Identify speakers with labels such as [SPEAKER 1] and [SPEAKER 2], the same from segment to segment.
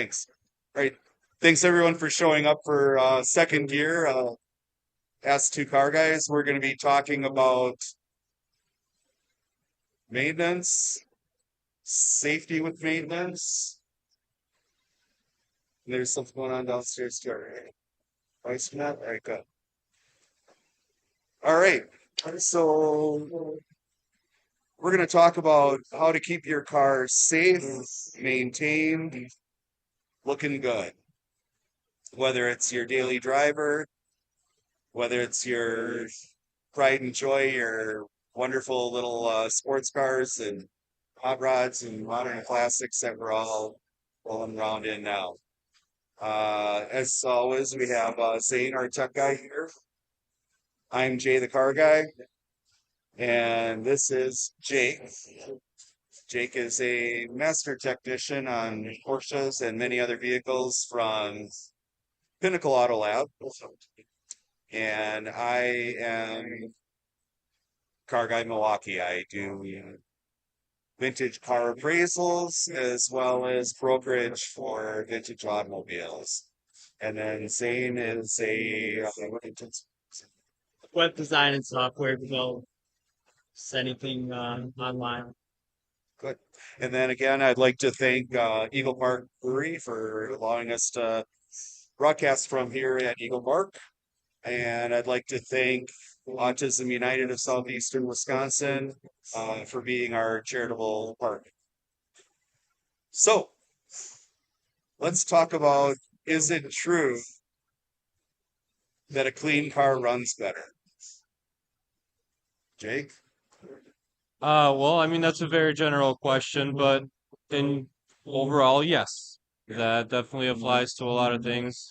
[SPEAKER 1] Thanks. All right. Thanks everyone for showing up for second gear. Ask Two Car Guys. We're going to be talking about maintenance, safety with maintenance. There's something going on downstairs too. All right. Nice for that. All right, good. All right. So we're going to talk about how to keep your car safe, maintained, looking good. Whether it's your daily driver, whether it's your pride and joy, your wonderful little sports cars and hot rods and modern classics that we're all rolling around in now. As always, we have Zane, our tech guy here. I'm Jay, the car guy, and this is Jake. Jake is a master technician on Porsches and many other vehicles from Pinnacle Auto Lab, and I am Car Guy Milwaukee. I do vintage car appraisals as well as brokerage for vintage automobiles. And then Zane is
[SPEAKER 2] Web design and software development, anything online.
[SPEAKER 1] good. And then again, I'd like to thank Eagle Park Brewery for allowing us to broadcast from here at Eagle Park. And I'd like to thank Autism United of Southeastern Wisconsin for being our charitable partner. So let's talk about, is it true that a clean car runs better? Jake?
[SPEAKER 2] Well, I mean that's a very general question, but in overall, yes, that definitely applies to a lot of things.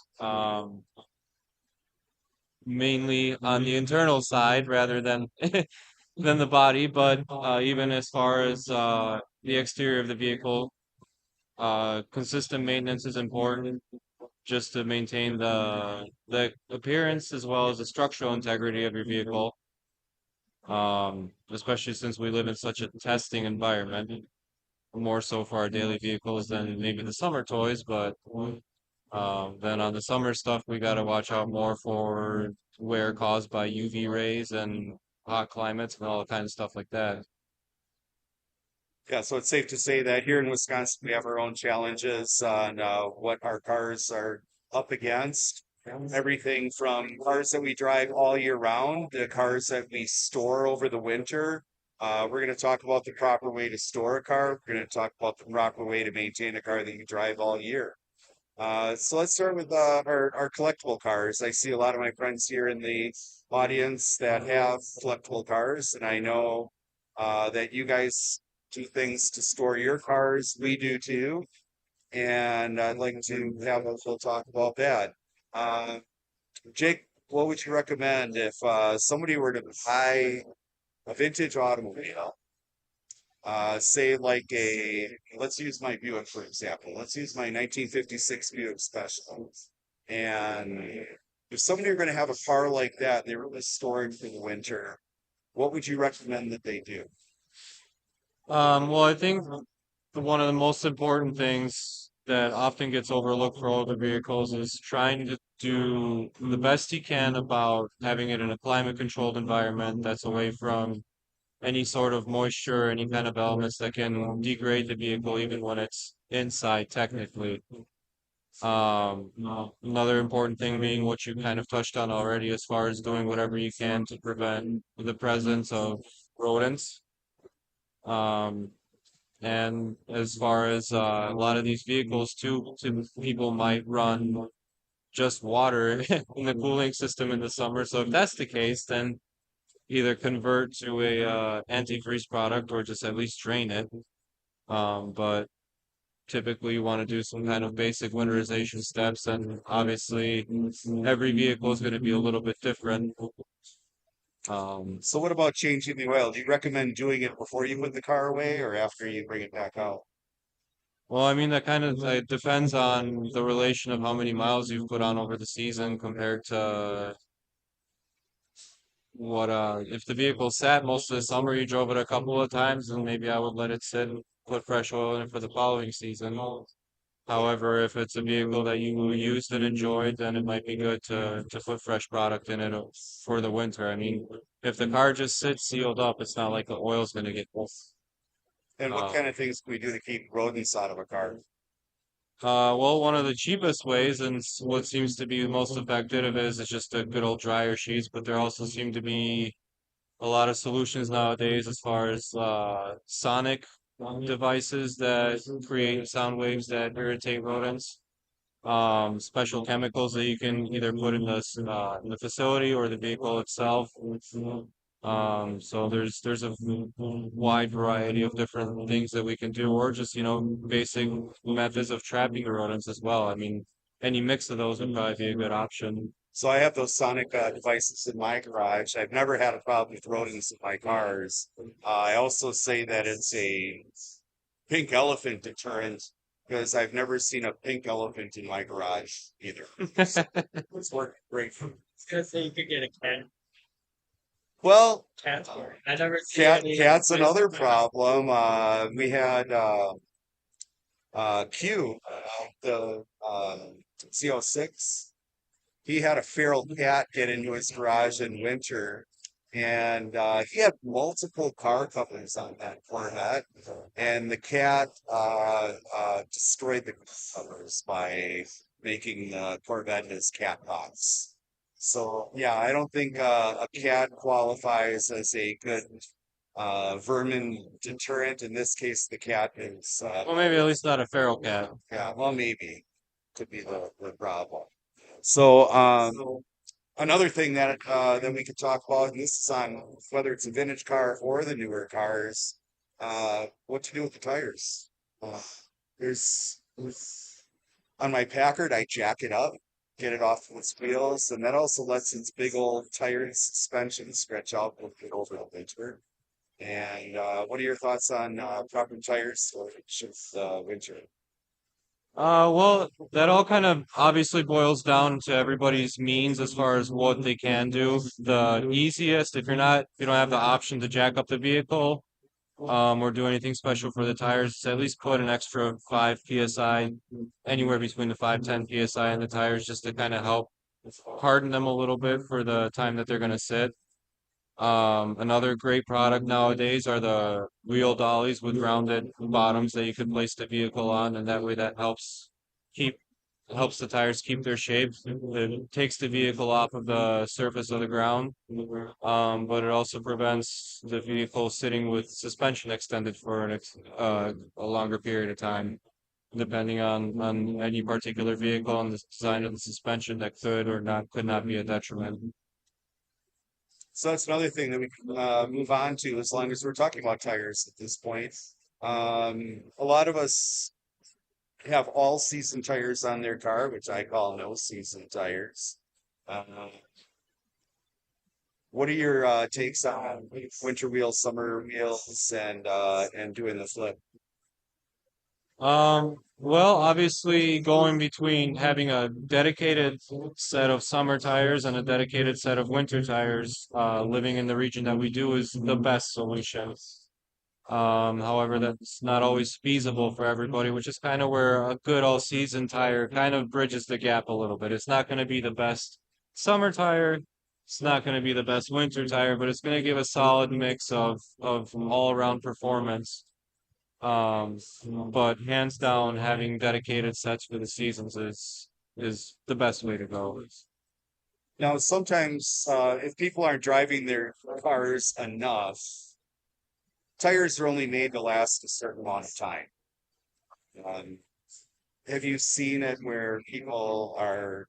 [SPEAKER 2] Mainly on the internal side rather than than the body, but even as far as the exterior of the vehicle, consistent maintenance is important just to maintain the appearance as well as the structural integrity of your vehicle. Especially since we live in such a testing environment, more so for our daily vehicles than maybe the summer toys, but then on the summer stuff, we got to watch out more for wear caused by UV rays and hot climates and all the kind of stuff like that.
[SPEAKER 1] Yeah, so it's safe to say that here in Wisconsin, we have our own challenges on what our cars are up against. Everything from cars that we drive all year round to cars that we store over the winter. We're going to talk about the proper way to store a car. We're going to talk about the proper way to maintain a car that you drive all year. So let's start with our collectible cars. I see a lot of my friends here in the audience that have collectible cars, and I know that you guys do things to store your cars. We do too, and I'd like to have a little talk about that. Uh, Jake, what would you recommend if somebody were to buy a vintage automobile? Say like let's use my Buick for example. Let's use my 1956 Buick Special. And if somebody were going to have a car like that, they were going to store it for the winter, what would you recommend that they do?
[SPEAKER 2] Well, I think one of the most important things that often gets overlooked for older vehicles is trying to do the best you can about having it in a climate controlled environment that's away from any sort of moisture, any kind of elements that can degrade the vehicle even when it's inside technically. Another important thing being what you kind of touched on already as far as doing whatever you can to prevent the presence of rodents. Um, and as far as a lot of these vehicles too, people might run just water in the cooling system in the summer. So if that's the case, then either convert to a antifreeze product or just at least drain it. But typically you want to do some kind of basic winterization steps, and obviously every vehicle is going to be a little bit different.
[SPEAKER 1] So what about changing the oil? Do you recommend doing it before you put the car away or after you bring it back out?
[SPEAKER 2] Well, I mean that kind of it depends on the relation of how many miles you've put on over the season compared to what if the vehicle sat most of the summer, you drove it a couple of times, and maybe I would let it sit and put fresh oil in it for the following season. However, if it's a vehicle that you used and enjoyed, then it might be good to put fresh product in it for the winter. I mean, if the car just sits sealed up, it's not like the oil's going to get
[SPEAKER 1] And what
[SPEAKER 2] uh,
[SPEAKER 1] kind of things can we do to keep rodents out of a car?
[SPEAKER 2] well, one of the cheapest ways and what seems to be the most effective is just a good old dryer sheets, but there also seem to be a lot of solutions nowadays as far as sonic devices that create sound waves that irritate rodents. Special chemicals that you can either put in the facility or the vehicle itself. So there's a wide variety of different things that we can do, or just, basic methods of trapping the rodents as well. I mean, any mix of those would probably be a good option.
[SPEAKER 1] So I have those sonic devices in my garage. I've never had a problem with rodents in my cars. I also say that it's a pink elephant deterrent because I've never seen a pink elephant in my garage either. It's worked great for me.
[SPEAKER 3] Gonna say you could get a
[SPEAKER 1] Well,
[SPEAKER 3] cat for it. I never seen any
[SPEAKER 1] cat's
[SPEAKER 3] place
[SPEAKER 1] another
[SPEAKER 3] like that.
[SPEAKER 1] problem. We had Q, the CO6. He had a feral cat get into his garage in winter, and he had multiple car covers on that Corvette, and the cat destroyed the covers by making the Corvette his cat box. So yeah, I don't think a cat qualifies as a good vermin deterrent. In this case, the cat is
[SPEAKER 2] Well, maybe at least not a feral cat.
[SPEAKER 1] yeah, well, maybe could be the problem. So, another thing that we could talk about, and this is on whether it's a vintage car or the newer cars, what to do with the tires. Uh, there's on my Packard, I jack it up, get it off of its wheels, and that also lets its big old tire and suspension stretch out a little bit over the winter. And what are your thoughts on proper tire storage of winter?
[SPEAKER 2] Well, that all kind of obviously boils down to everybody's means as far as what they can do. The easiest, if you don't have the option to jack up the vehicle, or do anything special for the tires, is at least put an extra 5 psi, anywhere between the 5-10 psi in the tires, just to kind of help harden them a little bit for the time that they're going to sit. Another great product nowadays are the wheel dollies with rounded bottoms that you can place the vehicle on, and that way that keep helps the tires keep their shape. It takes the vehicle off of the surface of the ground, but it also prevents the vehicle sitting with suspension extended for a longer period of time, depending on any particular vehicle and the design of the suspension that could not be a detriment.
[SPEAKER 1] So that's another thing that we can move on to as long as we're talking about tires at this point. A lot of us have all season tires on their car, which I call no season tires. Uh, what are your takes on winter wheels, summer wheels, and doing the flip?
[SPEAKER 2] Well, obviously going between having a dedicated set of summer tires and a dedicated set of winter tires, living in the region that we do is the best solution. However, that's not always feasible for everybody, which is kind of where a good all season tire kind of bridges the gap a little bit. It's not going to be the best summer tire. It's not going to be the best winter tire, but it's going to give a solid mix of all around performance. Um, but hands down, having dedicated sets for the seasons is the best way to go.
[SPEAKER 1] Now, sometimes if people aren't driving their cars enough, tires are only made to last a certain amount of time. Um, have you seen it where people are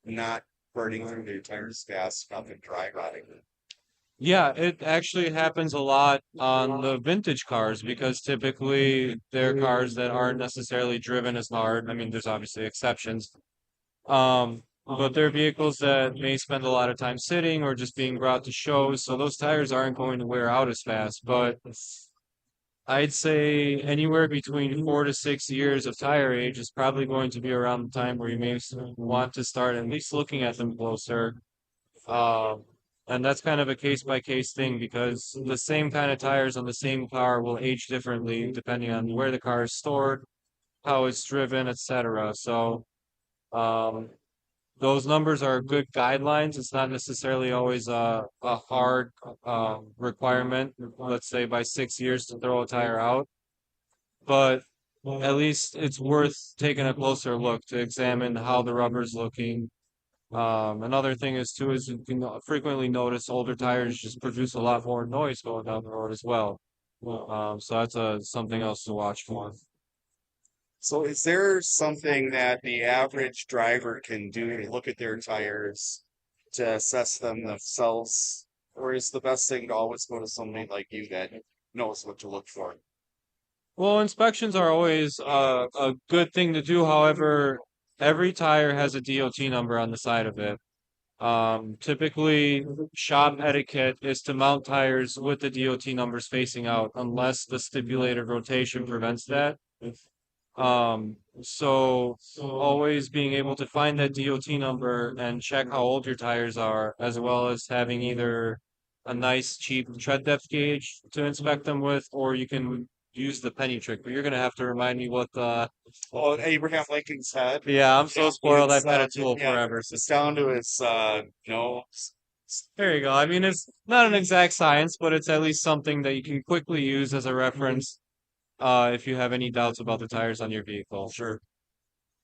[SPEAKER 1] not burning through their tires fast enough and dry rotting?
[SPEAKER 2] Yeah, it actually happens a lot on the vintage cars because typically they're cars that aren't necessarily driven as hard. I mean, there's obviously exceptions. But they're vehicles that may spend a lot of time sitting or just being brought to shows, so those tires aren't going to wear out as fast. But I'd say anywhere between 4 to 6 years of tire age is probably going to be around the time where you may want to start at least looking at them closer. Um, and that's kind of a case by case thing because the same kind of tires on the same car will age differently depending on where the car is stored, how it's driven, etc. So, um, those numbers are good guidelines. It's not necessarily always a hard requirement, let's say by 6 years to throw a tire out, but at least it's worth taking a closer look to examine how the rubber's looking. Another thing is too is you can frequently notice older tires just produce a lot more noise going down the road as well. So that's something else to watch for.
[SPEAKER 1] So is there something that the average driver can do to look at their tires to assess them themselves? Or is the best thing to always go to somebody like you that knows what to look for?
[SPEAKER 2] Well, inspections are always a good thing to do. However, every tire has a DOT number on the side of it. Typically, shop etiquette is to mount tires with the DOT numbers facing out, unless the stipulated rotation prevents that. So always being able to find that DOT number and check how old your tires are, as well as having either a nice cheap tread depth gauge to inspect them with, or you can use the penny trick. But you're gonna have to remind me what the.
[SPEAKER 1] Oh, Abraham Lincoln's head.
[SPEAKER 2] Yeah, I'm so spoiled. I've
[SPEAKER 1] It's
[SPEAKER 2] had a tool
[SPEAKER 1] yeah,
[SPEAKER 2] forever.
[SPEAKER 1] it's down to its
[SPEAKER 2] There you go. I mean, it's not an exact science, but it's at least something that you can quickly use as a reference if you have any doubts about the tires on your vehicle.
[SPEAKER 1] Sure.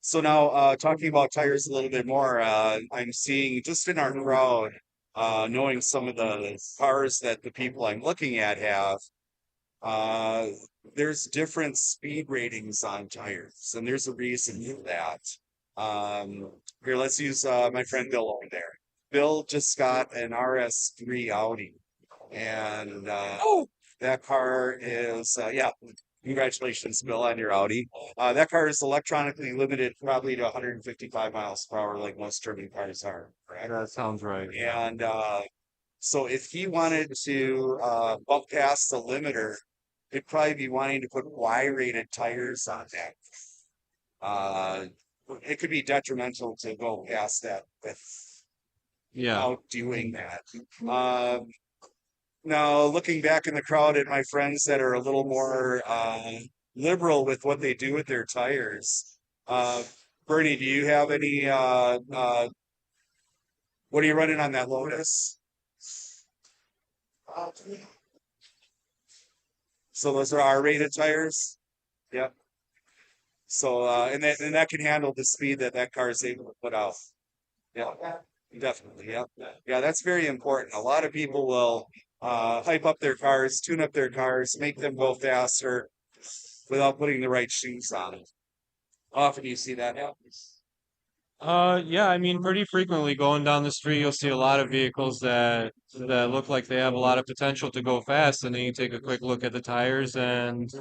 [SPEAKER 1] So now, talking about tires a little bit more, I'm seeing just in our crowd, knowing some of the cars that the people I'm looking at have, uh, there's different speed ratings on tires, and there's a reason for that. Here, let's use my friend Bill over there. Bill just got an RS3 Audi, and that car is, yeah, congratulations, Bill, on your Audi. That car is electronically limited probably to 155 miles per hour, like most German cars are. Correct?
[SPEAKER 2] That sounds right.
[SPEAKER 1] And so if he wanted to bump past the limiter, he'd probably be wanting to put Y-rated tires on that. Uh, it could be detrimental to go past that
[SPEAKER 2] Yeah.
[SPEAKER 1] without doing that. Now, looking back in the crowd at my friends that are a little more liberal with what they do with their tires, Bernie, do you have any? What are you running on that Lotus? So those are R-rated tires. Yep. So and that can handle the speed that that car is able to put out. Yeah, definitely. Yep. Yeah, that's very important. A lot of people will hype up their cars, tune up their cars, make them go faster without putting the right shoes on it. Often you see that happen.
[SPEAKER 2] Yeah, I mean, pretty frequently going down the street, you'll see a lot of vehicles that look like they have a lot of potential to go fast, and then you take a quick look at the tires, and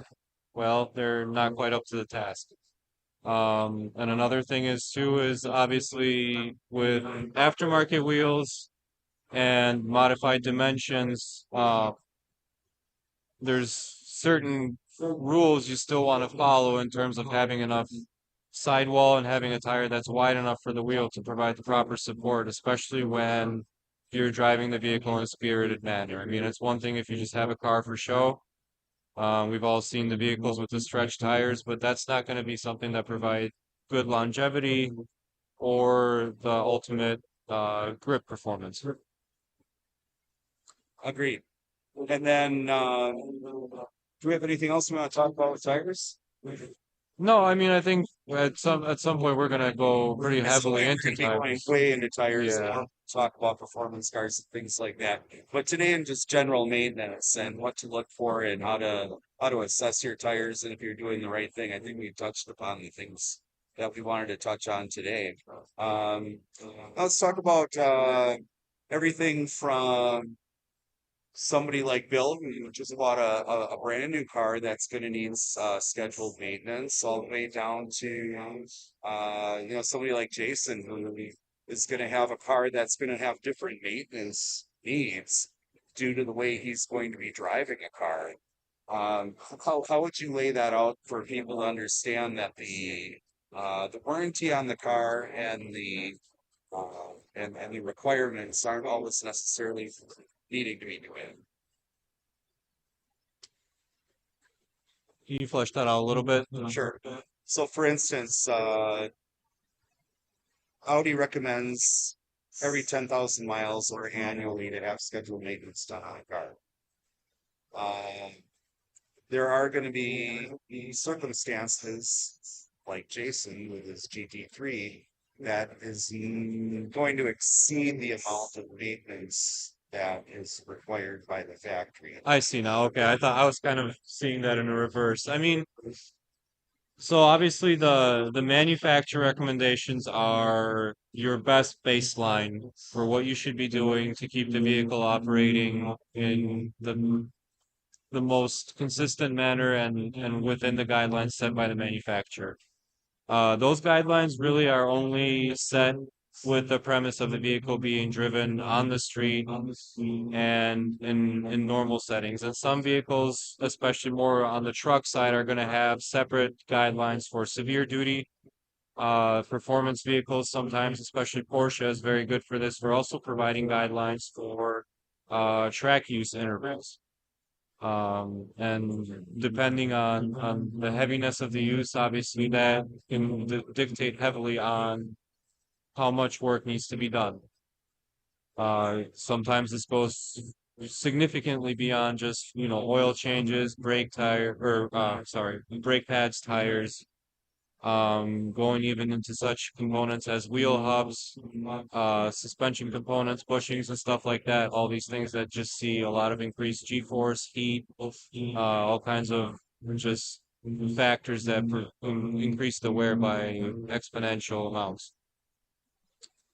[SPEAKER 2] well, they're not quite up to the task. And another thing is too is obviously with aftermarket wheels and modified dimensions, there's certain rules you still want to follow in terms of having enough sidewall and having a tire that's wide enough for the wheel to provide the proper support, especially when you're driving the vehicle in a spirited manner. I mean, it's one thing if you just have a car for show. We've all seen the vehicles with the stretched tires, but that's not going to be something that provides good longevity or the ultimate grip performance.
[SPEAKER 1] Agreed. And then, do we have anything else we want to talk about with tires?
[SPEAKER 2] No, I mean, I think at some point we're gonna go pretty heavily
[SPEAKER 1] We're
[SPEAKER 2] into
[SPEAKER 1] gonna be going
[SPEAKER 2] tires.
[SPEAKER 1] way into tires
[SPEAKER 2] Yeah.
[SPEAKER 1] and talk about performance cars and things like that. But today in just general maintenance and what to look for and how to assess your tires and if you're doing the right thing, I think we touched upon the things that we wanted to touch on today. Um, let's talk about everything from somebody like Bill, who just bought a brand new car that's going to need scheduled maintenance, all the way down to somebody like Jason, who is going to have a car that's going to have different maintenance needs due to the way he's going to be driving a car. How would you lay that out for people to understand that the warranty on the car and the requirements aren't always necessarily needing to be doing?
[SPEAKER 2] Can you flesh that out a little bit?
[SPEAKER 1] Sure. So for instance, Audi recommends every 10,000 miles or annually to have scheduled maintenance done on a car. Um, there are going to be circumstances like Jason with his GT3 that is going to exceed the amount of maintenance that is required by the factory.
[SPEAKER 2] I see now. Okay, I thought I was kind of seeing that in a reverse. I mean, so obviously the manufacturer recommendations are your best baseline for what you should be doing to keep the vehicle operating in the most consistent manner and within the guidelines set by the manufacturer. Those guidelines really are only set with the premise of the vehicle being driven on the street and in normal settings. And some vehicles, especially more on the truck side, are going to have separate guidelines for severe duty. Performance vehicles sometimes, especially Porsche, is very good for this. We're also providing guidelines for track use intervals. And depending on the heaviness of the use, obviously that can dictate heavily on how much work needs to be done. Sometimes this goes significantly beyond just, oil changes, brake pads, tires, going even into such components as wheel hubs, suspension components, bushings, and stuff like that. All these things that just see a lot of increased G-force, heat, all kinds of just factors that increase the wear by exponential amounts.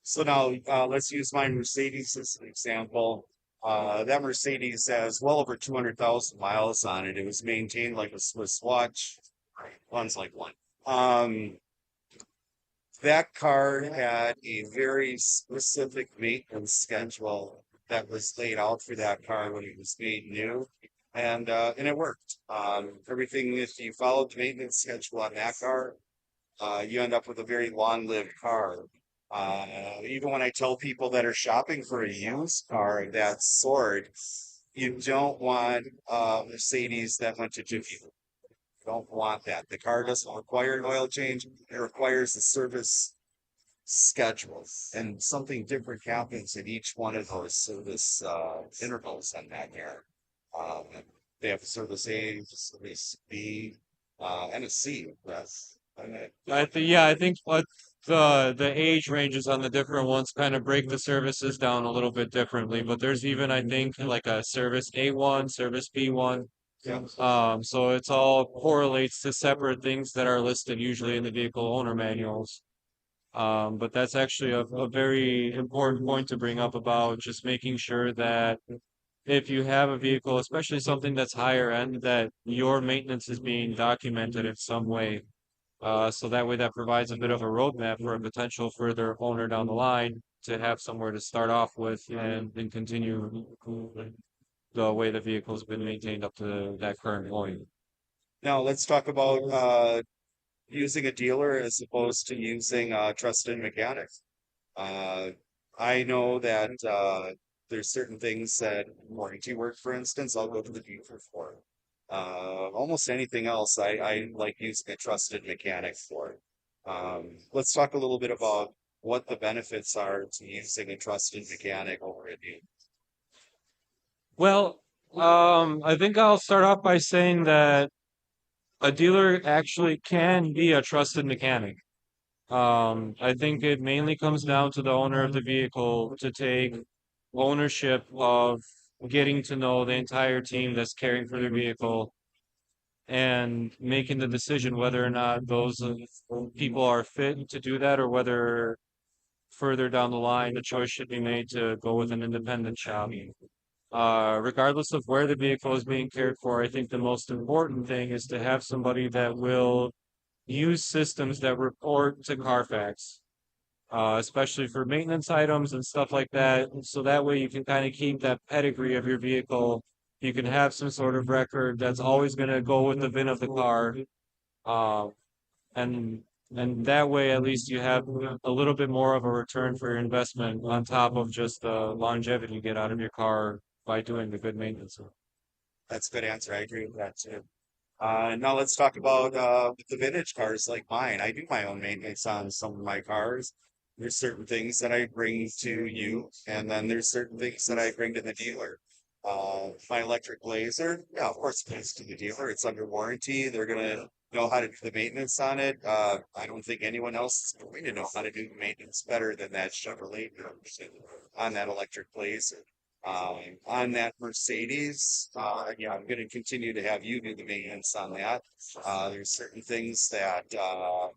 [SPEAKER 1] So now let's use my Mercedes as an example. That Mercedes has well over 200,000 miles on it. It was maintained like a Swiss watch, runs like one. Um, that car had a very specific maintenance schedule that was laid out for that car when it was made new, and it worked. Everything, if you followed the maintenance schedule on that car, you end up with a very long-lived car. Even when I tell people that are shopping for a used car of that sort, you don't want a Mercedes that went to Jiffy Lube. Don't want that. The car doesn't require an oil change. It requires a service schedule, and something different happens at each one of those service intervals on that car. They have a service A, service B, and a C. Yes.
[SPEAKER 2] I think what the age ranges on the different ones kind of break the services down a little bit differently. But there's even, I think, like a service A1, service B1.
[SPEAKER 1] Yeah.
[SPEAKER 2] So it's all correlates to separate things that are listed usually in the vehicle owner manuals. But that's actually a very important point to bring up about just making sure that if you have a vehicle, especially something that's higher end, that your maintenance is being documented in some way. So that way that provides a bit of a roadmap for a potential further owner down the line to have somewhere to start off with and then continue the way the vehicle's been maintained up to that current point.
[SPEAKER 1] Now let's talk about using a dealer as opposed to using a trusted mechanic. Uh, I know that there's certain things that warranty work, for instance, I'll go to the dealer for. Almost anything else, I like using a trusted mechanic for. Let's talk a little bit about what the benefits are to using a trusted mechanic over a dealer.
[SPEAKER 2] Well, I think I'll start off by saying that a dealer actually can be a trusted mechanic. I think it mainly comes down to the owner of the vehicle to take ownership of getting to know the entire team that's caring for their vehicle and making the decision whether or not those people are fit to do that or whether further down the line the choice should be made to go with an independent shop. Regardless of where the vehicle is being cared for, I think the most important thing is to have somebody that will use systems that report to Carfax, especially for maintenance items and stuff like that. So that way you can kind of keep that pedigree of your vehicle. You can have some sort of record that's always going to go with the VIN of the car. Uh, and and that way at least you have a little bit more of a return for your investment on top of just the longevity you get out of your car by doing the good maintenance.
[SPEAKER 1] That's a good answer. I agree with that too. Now let's talk about the vintage cars like mine. I do my own maintenance on some of my cars. There's certain things that I bring to you, and then there's certain things that I bring to the dealer. My electric Blazer, yeah, of course it goes to the dealer. It's under warranty. They're gonna know how to do the maintenance on it. I don't think anyone else is going to know how to do the maintenance better than that Chevrolet person on that electric Blazer. On that Mercedes, yeah, I'm going to continue to have you do the maintenance on that. There's certain things that I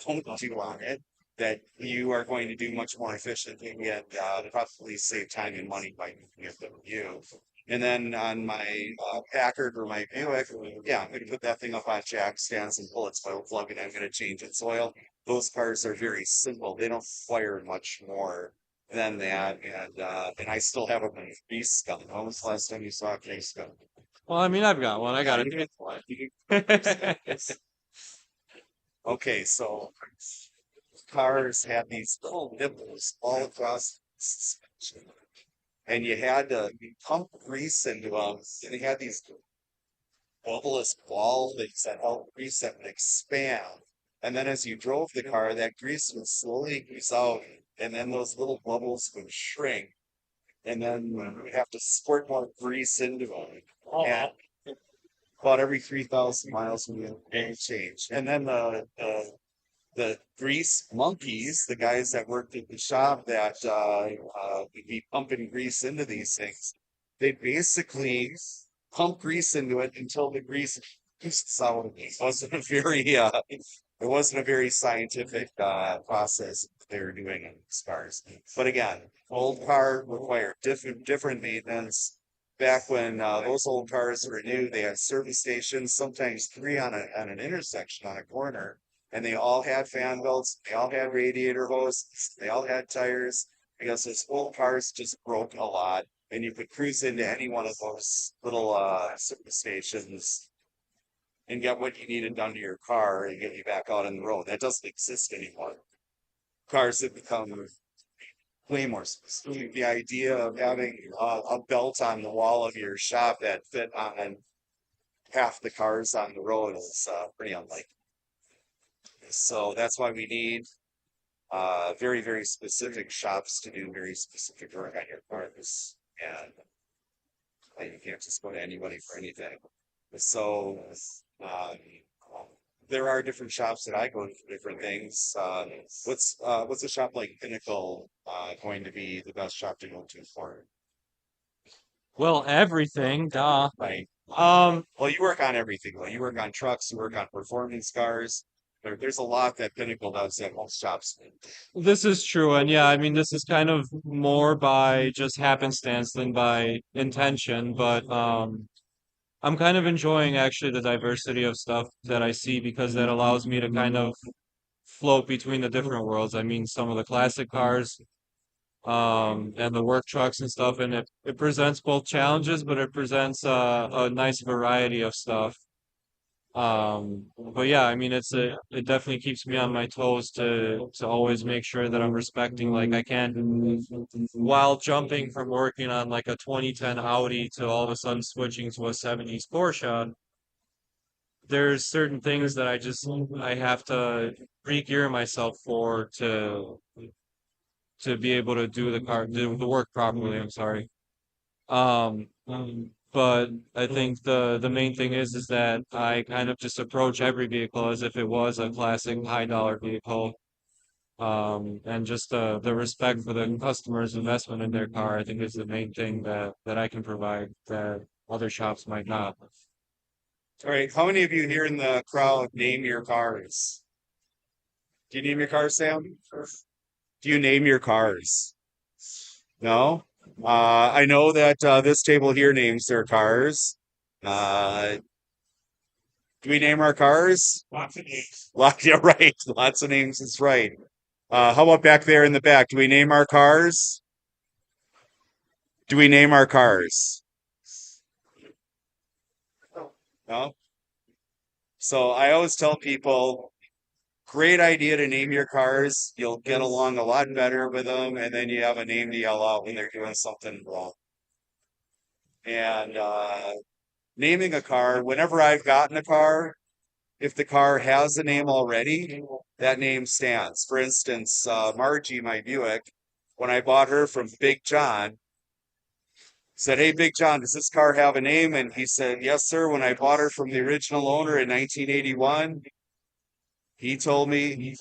[SPEAKER 1] won't do on it that you are going to do much more efficiently and probably save time and money by doing it than you. And then on my Packard or my Buick, yeah, I'm going to put that thing up on jack stands and pull its oil plug, and I'm going to change its oil. Those cars are very simple; they don't require much more than that, and I still have a grease gun. When was the last time you saw a grease gun?
[SPEAKER 2] Well, I mean, I've got one. I got it.
[SPEAKER 1] Okay, so cars had these little nipples all across the suspension, and you had to pump grease into them, and they had these bubbleless ball things that helped grease them and expand. And then as you drove the car, that grease would slowly grease out, and then those little bubbles would shrink, and then you would have to squirt more grease into them. And about every 3,000 miles we get a change. And then the grease monkeys, the guys that worked at the shop that would be pumping grease into these things, they basically pump grease into it until the grease oozes out. It wasn't a very it wasn't a very scientific process that they were doing in these cars. But again, old car required different maintenance. Back when those old cars were new, they had service stations, sometimes three on an intersection on a corner, and they all had fan belts, they all had radiator hoses, they all had tires, because those old cars just broke a lot, and you could cruise into any one of those little service stations and get what you needed done to your car and get you back out on the road. That doesn't exist anymore. Cars have become way more specific. The idea of having a belt on the wall of your shop that fit on half the cars on the road is pretty unlikely. So that's why we need very, very specific shops to do very specific work on your cars. And you can't just go to anybody for anything. So um, there are different shops that I go to for different things. What's a shop like Pinnacle going to be the best shop to go to for?
[SPEAKER 2] Well, everything, duh.
[SPEAKER 1] Right.
[SPEAKER 2] Um,
[SPEAKER 1] Well, you work on everything. Well, you work on trucks, you work on performance cars. There's a lot that Pinnacle does that most shops do.
[SPEAKER 2] this is true, and yeah, I mean, this is kind of more by just happenstance than by intention, but I'm kind of enjoying actually the diversity of stuff that I see because that allows me to kind of float between the different worlds. I mean, some of the classic cars, and the work trucks and stuff, and it presents both challenges, but it presents a nice variety of stuff. But yeah, I mean, it definitely keeps me on my toes to always make sure that I'm respecting, like I can't, while jumping from working on like a 2010 Audi to all of a sudden switching to a 70s Porsche. There's certain things that I have to re-gear myself for to be able to do the work properly. I'm sorry. Um, but I think the main thing is that I kind of just approach every vehicle as if it was a classic high dollar vehicle. And just the respect for the customer's investment in their car, I think is the main thing that I can provide that other shops might not.
[SPEAKER 1] All right. How many of you here in the crowd name your cars? Do you name your cars, Sam? Do you name your cars? No? I know that this table here names their cars. Uh, do we name our cars?
[SPEAKER 3] Lots of names.
[SPEAKER 1] Yeah, right. Lots of names is right. How about back there in the back? Do we name our cars? Do we name our cars? No? So I always tell people, great idea to name your cars. You'll get along a lot better with them, and then you have a name to yell out when they're doing something wrong. And naming a car, whenever I've gotten a car, if the car has a name already, that name stands. For instance, Margie, my Buick, when I bought her from Big John, said, "Hey, Big John, does this car have a name?" And he said, "Yes, sir." When I bought her from the original owner in 1981, he told me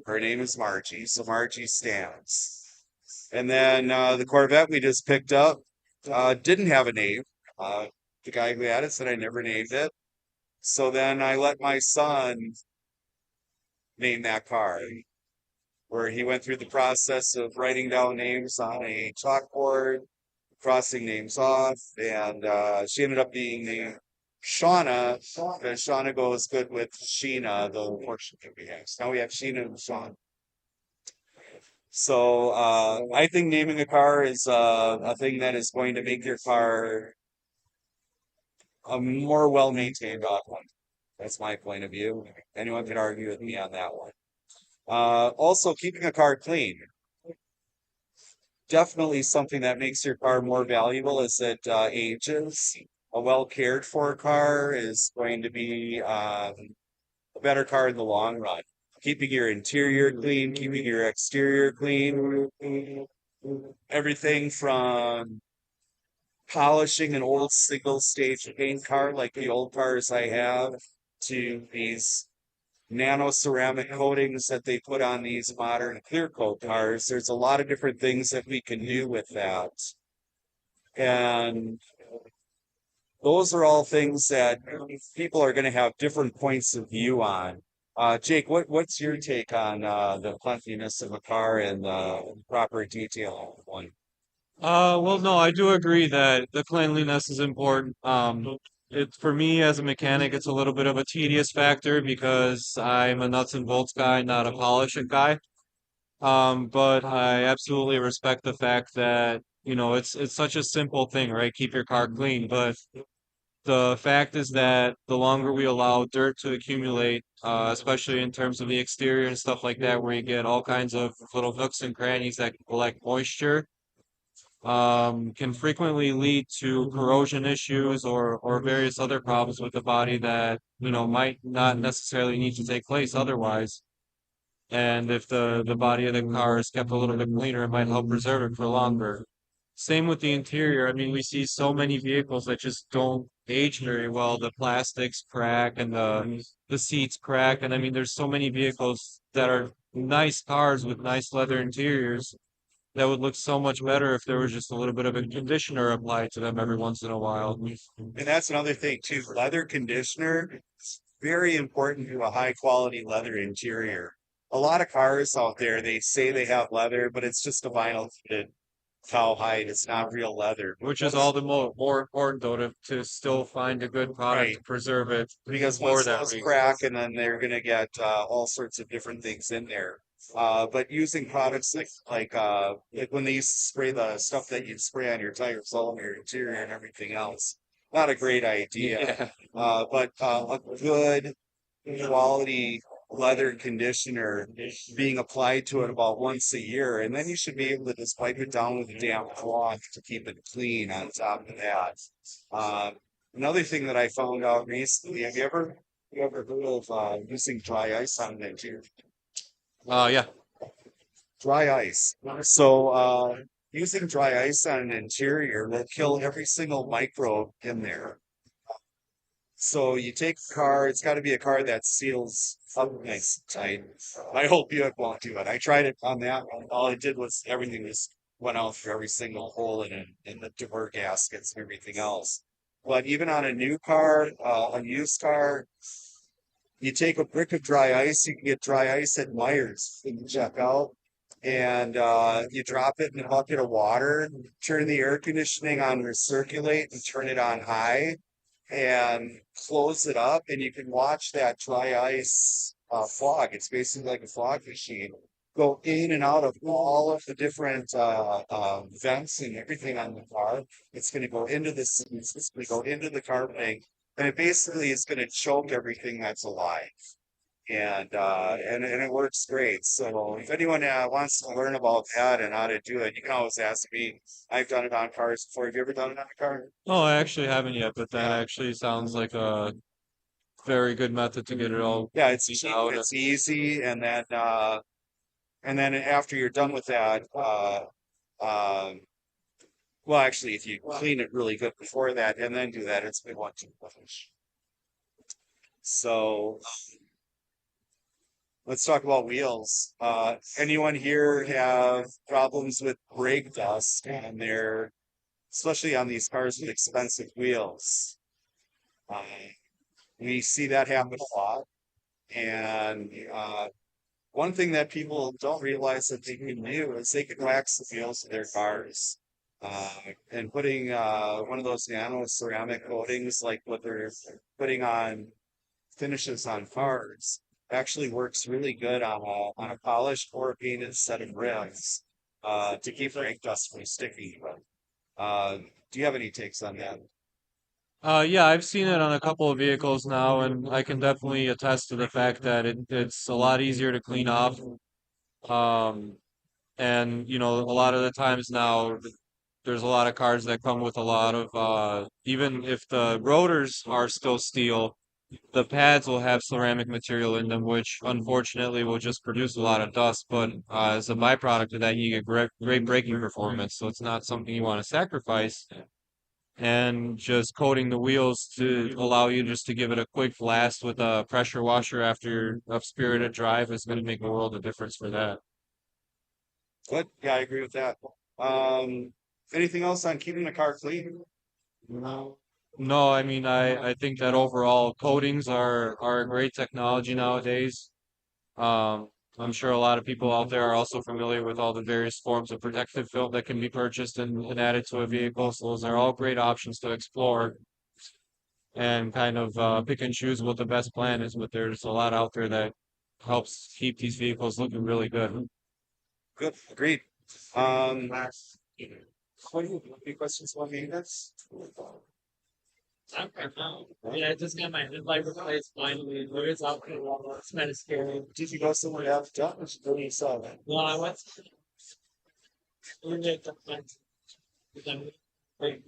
[SPEAKER 1] her name is Margie, so Margie stands. And then the Corvette we just picked up didn't have a name. The guy who had it said I never named it. So then I let my son name that car, where he went through the process of writing down names on a chalkboard, crossing names off, and she ended up being named Shauna, because Shauna goes good with Sheena, the portion that we have. So now we have Sheena and Shauna. So I think naming a car is a thing that is going to make your car a more well-maintained one. That's my point of view. Anyone could argue with me on that one. Also, keeping a car clean. Definitely something that makes your car more valuable as it ages. A well cared for car is going to be a better car in the long run. Keeping your interior clean, keeping your exterior clean, everything from polishing an old single stage paint car like the old cars I have to these nano ceramic coatings that they put on these modern clear coat cars. There's a lot of different things that we can do with that. And those are all things that people are going to have different points of view on. Jake, what's your take on the cleanliness of a car and the proper detailing of one?
[SPEAKER 2] Well, no, I do agree that the cleanliness is important. It for me as a mechanic, it's a little bit of a tedious factor because I'm a nuts and bolts guy, not a polish it guy. But I absolutely respect the fact that, it's such a simple thing, right? Keep your car clean. But the fact is that the longer we allow dirt to accumulate, especially in terms of the exterior and stuff like that, where you get all kinds of little nooks and crannies that can collect moisture, can frequently lead to corrosion issues or various other problems with the body that, might not necessarily need to take place otherwise. And if the body of the car is kept a little bit cleaner, it might help preserve it for longer. Same with the interior. I mean, we see so many vehicles that just don't age very well. The plastics crack and the seats crack. And I mean, there's so many vehicles that are nice cars with nice leather interiors that would look so much better if there was just a little bit of a conditioner applied to them every once in a while.
[SPEAKER 1] And that's another thing too. Leather conditioner is very important to a high quality leather interior. A lot of cars out there, they say they have leather, but it's just a vinyl coated cowhide. It's not real leather.
[SPEAKER 2] Which is all the more important though to still find a good product
[SPEAKER 1] Right.
[SPEAKER 2] to preserve it
[SPEAKER 1] Because
[SPEAKER 2] for
[SPEAKER 1] once
[SPEAKER 2] that
[SPEAKER 1] those
[SPEAKER 2] reason.
[SPEAKER 1] crack, and then they're gonna get all sorts of different things in there. But using products like when they used to spray the stuff that you'd spray on your tires, all over your interior and everything else, not a great idea.
[SPEAKER 2] Yeah.
[SPEAKER 1] But a good quality leather conditioner being applied to it about once a year, and then you should be able to just wipe it down with a damp cloth to keep it clean on top of that. Uh, Another thing that I found out recently, have you ever heard of using dry ice on an interior?
[SPEAKER 2] Yeah.
[SPEAKER 1] Dry ice. So using dry ice on an interior will kill every single microbe in there. So you take a car, it's got to be a car that seals up nice and tight. My whole Buick won't do it. I tried it on that one. All it did was everything just went out through every single hole in the door gaskets and everything else. But even on a new car, a used car, you take a brick of dry ice, you can get dry ice at Myers in the checkout, and you drop it in a bucket of water, turn the air conditioning on recirculate and turn it on high and close it up, and you can watch that dry ice fog. It's basically like a fog machine. Go in and out of all of the different vents and everything on the car. It's going to go into the seats. It's going to go into the carpeting, and it basically is going to choke everything that's alive. and it works great. So if anyone wants to learn about that and how to do it, you can always ask me. I've done it on cars before. Have you ever done it on a car?
[SPEAKER 2] Oh, I actually haven't yet, but that
[SPEAKER 1] Yeah.
[SPEAKER 2] actually sounds like a very good method to get it all
[SPEAKER 1] Yeah, it's
[SPEAKER 2] beat
[SPEAKER 1] cheap,
[SPEAKER 2] out.
[SPEAKER 1] it's easy, and then after you're done with that, um, well, actually, if you clean it really good before that and then do that, it's a good one to finish. So let's talk about wheels. Anyone here have problems with brake dust and their, especially on these cars with expensive wheels? Uh, we see that happen a lot. And one thing that people don't realize that they can do is they can wax the wheels of their cars. And putting one of those nano ceramic coatings, like what they're putting on finishes on cars, actually works really good on a polished or painted set of rims to keep brake dust from sticking. Uh, do you have any takes on that?
[SPEAKER 2] Yeah, I've seen it on a couple of vehicles now, and I can definitely attest to the fact that it's a lot easier to clean off. Um, and a lot of the times now, there's a lot of cars that come with a lot of, even if the rotors are still steel, the pads will have ceramic material in them, which unfortunately will just produce a lot of dust. But as a byproduct of that, you get great braking performance. So it's not something you want to sacrifice. And just coating the wheels to allow you just to give it a quick blast with a pressure washer after a spirited drive is going to make a world of difference for that.
[SPEAKER 1] Good. Yeah, I agree with that. Um, anything else on keeping the car clean?
[SPEAKER 2] No, I mean I think that overall coatings are a great technology nowadays. Um, I'm sure a lot of people out there are also familiar with all the various forms of protective film that can be purchased and added to a vehicle. So those are all great options to explore and kind of pick and choose what the best plan is. But there's a lot out there that helps keep these vehicles looking really good.
[SPEAKER 1] Good. Agreed. What do you have any questions about maintenance?
[SPEAKER 3] Not right now. Yeah, I just got my headlight replaced finally. There is out there. It's kind of scary.
[SPEAKER 1] Did you go somewhere to have it done? Or did you saw that?
[SPEAKER 3] No, I went to the then wait.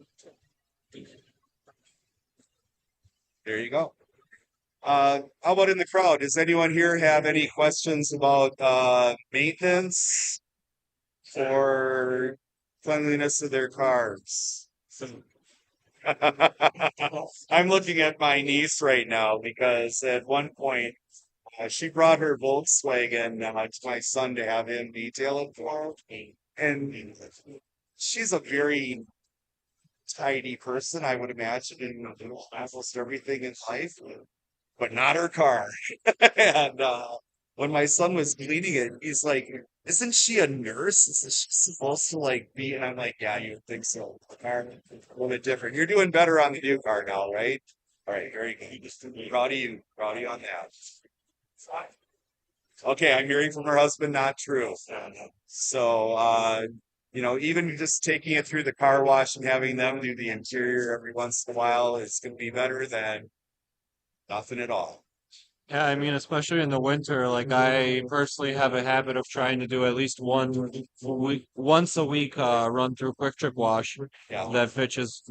[SPEAKER 1] There you go. How about in the crowd? Does anyone here have any questions about maintenance or cleanliness of their cars? I'm looking at my niece right now because at one point she brought her Volkswagen to my son to have him detail it for her. And she's a very tidy person, I would imagine, in almost everything in life, but not her car. And when my son was cleaning it, he's like, "Isn't she a nurse? Isn't she supposed to like be?" And I'm like, "Yeah, you would think so. The car a little bit different. You're doing better on the new car now, right? All right, very good. Proud of you. Proud of you on that." Okay, I'm hearing from her husband, not true. So, even just taking it through the car wash and having them do the interior every once in a while is going to be better than nothing at all.
[SPEAKER 2] Yeah, I mean, especially in the winter, like I personally have a habit of trying to do at least once a week, run through Quick Trip Wash
[SPEAKER 1] Yeah.
[SPEAKER 2] that features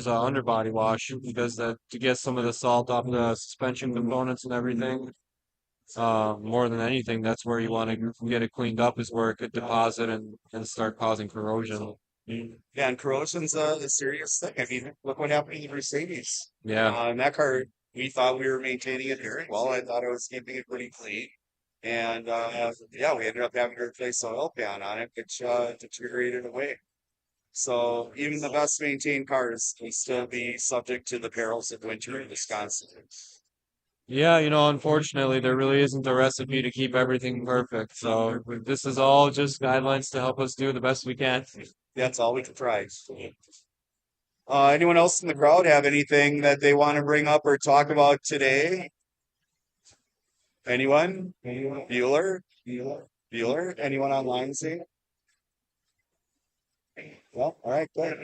[SPEAKER 2] a underbody wash because that to get some of the salt off the suspension components and everything. More than anything, that's where you want to get it cleaned up is where it could deposit and start causing corrosion.
[SPEAKER 1] Yeah, and corrosion's a serious thing. I mean, look what happened to the Mercedes.
[SPEAKER 2] Yeah.
[SPEAKER 1] In that car, we thought we were maintaining it very well. I thought I was keeping it pretty clean. And yeah, we ended up having to replace the oil pan on it, which deteriorated away. So even the best maintained cars can still be subject to the perils of winter in Wisconsin.
[SPEAKER 2] Yeah, unfortunately, there really isn't a recipe to keep everything perfect. So this is all just guidelines to help us do the best we can.
[SPEAKER 1] That's all we can try. Anyone else in the crowd have anything that they want to bring up or talk about today? Anyone? Bueller? Bueller? Anyone online see? Well, all right, good.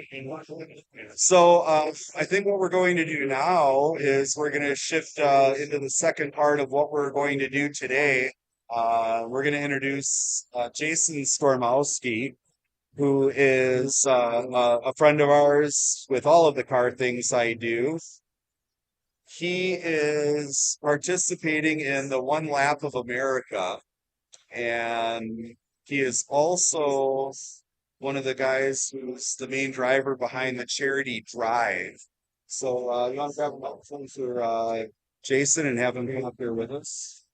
[SPEAKER 1] So I think what we're going to do now is we're going to shift into the second part of what we're going to do today. We're going to introduce Jason Stormowski, who is a friend of ours with all of the car things I do. He is participating in the One Lap of America, and he is also one of the guys who's the main driver behind the charity drive. So you want to grab a microphone for Jason and have him come up here with us?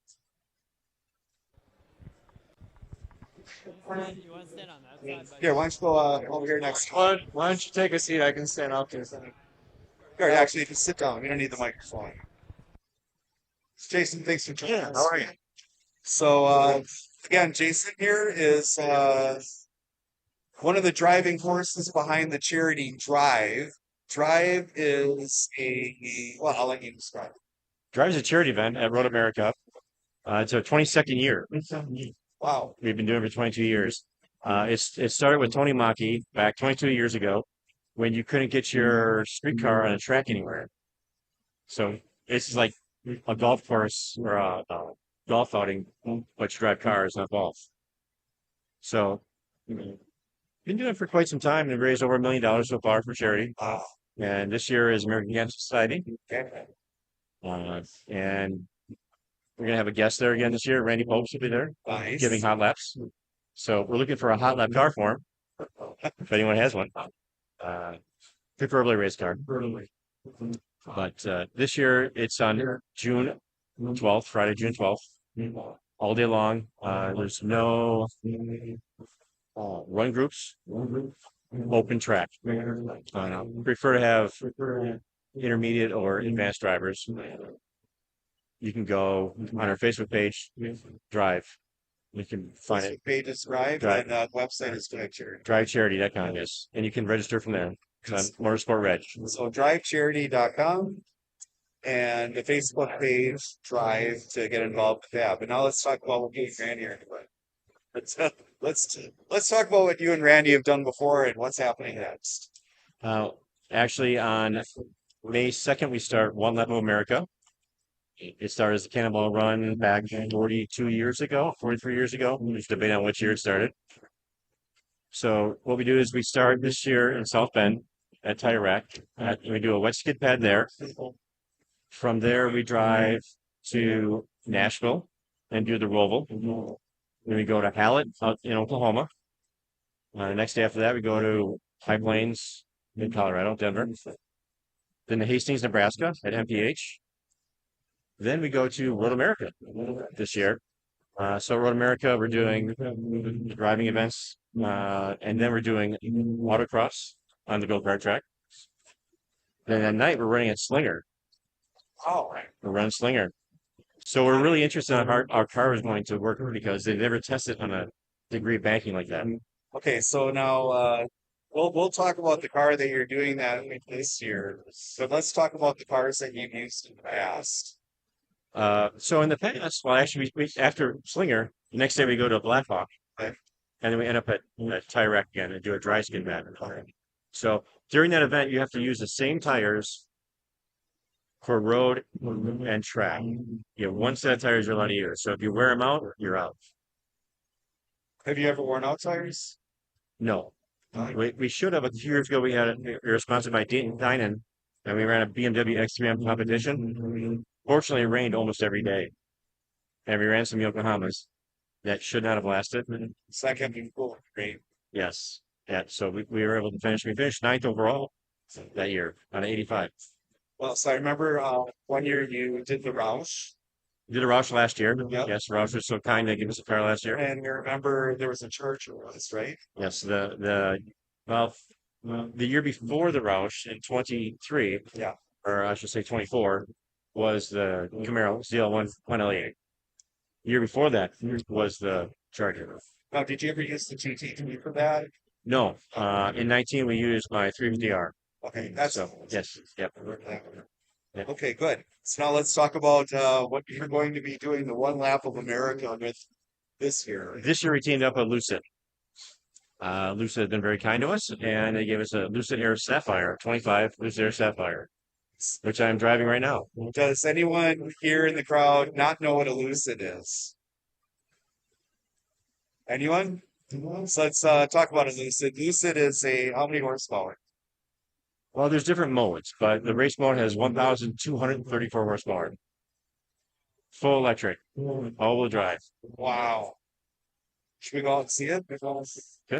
[SPEAKER 3] You want to stand on that side?
[SPEAKER 1] Here, why don't you go over here next to him?
[SPEAKER 2] Why don't you take a seat? I can stand up here.
[SPEAKER 1] Or actually, just sit down. You don't need the microphone. Jason, thanks for joining us.
[SPEAKER 2] How are you?
[SPEAKER 1] So again, Jason here is one of the driving forces behind the charity Drive. Drive is well, I'll let you describe it.
[SPEAKER 4] Drive is a charity event at Road America. It's our 22nd year.
[SPEAKER 1] Wow.
[SPEAKER 4] We've been doing it for 22 years. It started with Tony Maki back 22 years ago when you couldn't get your streetcar on a track anywhere. So it's like a golf course or a golf outing, but you drive cars, not golf. So been doing it for quite some time and raised over $1 million so far for charity.
[SPEAKER 1] Wow.
[SPEAKER 4] And this year is American Cancer Society.
[SPEAKER 1] Okay.
[SPEAKER 4] And we're gonna have a guest there again this year. Randy Popes will be there
[SPEAKER 1] Nice.
[SPEAKER 4] giving hot laps. So we're looking for a hot lap car for him, if anyone has one. Preferably a race car. But this year it's on June 12th, Friday, June 12th, all day long. There's no run groups, open track. Prefer to have intermediate or advanced drivers. You can go on our Facebook page, Drive. You can find it,
[SPEAKER 1] Facebook page is Drive,
[SPEAKER 4] Drive.
[SPEAKER 1] and website is Drive Charity.
[SPEAKER 4] drivecharity.com, yes. And you can register from there. It's on Motorsport Reg.
[SPEAKER 1] So drivecharity.com and the Facebook page Drive to get involved with that. But now let's talk about what you and Randy are doing. Let's talk about what you and Randy have done before and what's happening next.
[SPEAKER 4] Actually, on May 2nd, we start One Lap of America. It started as a Cannonball Run back 42 years ago, 43 years ago. There's debate on which year it started. So what we do is we start this year in South Bend at Tire Rack. We do a wet skid pad there. From there, we drive to Nashville and do the Roval. Then we go to Hallett out in Oklahoma. The next day after that, we go to High Plains in Colorado, Denver. Then to Hastings, Nebraska at MPH. Then we go to Road America this year. So Road America, we're doing driving events, and then we're doing autocross on the go-kart track. Then at night, we're running at Slinger.
[SPEAKER 1] Oh,
[SPEAKER 4] We're running Slinger. So we're really interested in how our car is going to work because they've never tested on a degree of banking like that.
[SPEAKER 1] okay. So now we'll talk about the car that you're doing that with this year. But let's talk about the cars that you've used in the past.
[SPEAKER 4] So in the past, well, actually, after Slinger, the next day we go to Blackhawk,
[SPEAKER 1] Okay.
[SPEAKER 4] and then we end up at Tire Rack again and do a dry skin mat. So during that event, you have to use the same tires for road and track. You have one set of tires you're allowed to use. So if you wear them out, you're out.
[SPEAKER 1] Have you ever worn out tires?
[SPEAKER 4] No, we should have. A few years ago, we were sponsored by Dynan, and we ran a BMW X3M competition. Fortunately, it rained almost every day, and we ran some Yokohamas that should not have lasted.
[SPEAKER 1] So that kept you cool. Great.
[SPEAKER 4] Yes, yeah. So we were able to finish. We finished 9th overall that year on 85.
[SPEAKER 1] Well, so I remember one year you did the Roush,
[SPEAKER 4] We did a Roush last year.
[SPEAKER 1] Yep.
[SPEAKER 4] Yes, Roush was so kind to give us a car last year.
[SPEAKER 1] and you remember there was a church it was, right?
[SPEAKER 4] Yes, well, the year before the Roush in 23,
[SPEAKER 1] Yeah.
[SPEAKER 4] or I should say 24, was the Camaro ZL1 1L8. The year before that was the Charger.
[SPEAKER 1] Now, did you ever use the GT3 for that?
[SPEAKER 4] No, in 19 we used my 350R.
[SPEAKER 1] Okay, that's
[SPEAKER 4] So yes, yep. Yeah.
[SPEAKER 1] Okay, good. So now let's talk about what you're going to be doing the One Lap of America with this year.
[SPEAKER 4] This year we teamed up with Lucid. Lucid had been very kind to us, and they gave us a Lucid Air Sapphire, 25 Lucid Air Sapphire, which I'm driving right now.
[SPEAKER 1] Does anyone here in the crowd not know what a Lucid is? Anyone? So let's talk about a Lucid. Lucid is a how many horsepower?
[SPEAKER 4] Well, there's different modes, but the race mode has 1,234 horsepower. Full electric, all-wheel drive.
[SPEAKER 1] Wow. Should we go out and see it?